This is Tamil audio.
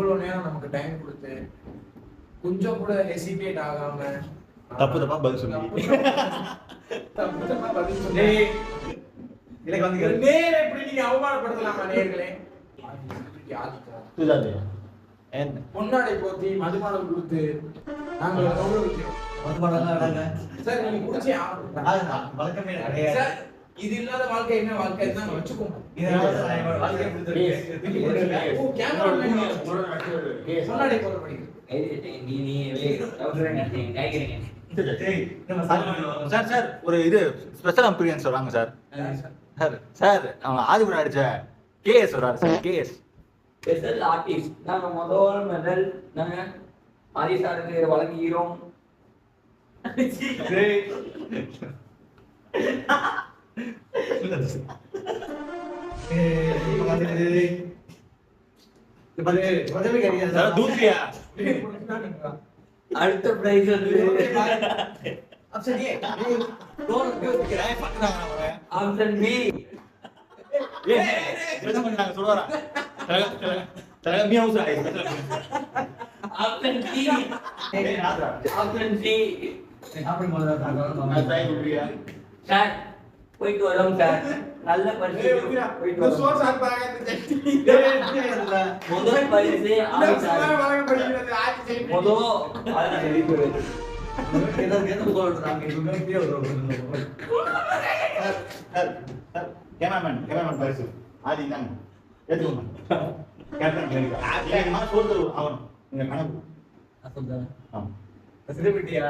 இவ்வளவு நேரம் நமக்கு டைம் கொடுத்து கொஞ்சம் கூட ஹெசிடேட் ஆகாம தப்பா பதில் சொல்லி எனக்கு வந்து நேர எப்படி நீங்க அவமானப்படுத்தலாமா நேர்களே பொன்னாடை போத்தி மதுபானம் கொடுத்து நாங்கள் கௌரவிக்கிறோம். சார் நீங்க குடிச்சே வழக்கமே கிடையாது. இது இல்லாத வாழ்க்கை என்ன வாழ்க்கை தான் வச்சுக்கோங்க. பொன்னாடை போற படிக்கிறேன். சார் சார் ஒரு இது ஸ்பெஷல் அப்பியரன்ஸ் வராங்க சார். சார் சார் அவங்க ஆதிபுரம் அடிச்ச கேஎஸ் வராரு சார். கேஎஸ் ஸ்பெஷல் ஆர்டிஸ்ட் நாங்க முதல் மெடல் நாங்க ஆதி சாருக்கு வழங்குகிறோம். அடுத்த பிரைஸ் வந்து ஆப்ஷன் பி. சொல்லுவாரா ஆப்ஷன் சி. சார் போயிட்டு வரோம் சார். நல்ல பரிசு போயிட்டு வரோம். முதல் பரிசு கேமராமேன் பரிசு ஆதி தாங்க ஏற்றுக்கோங்க. கேப்டன் சோறு அவன் நீங்க கணக்கு செலிபிரிட்டியா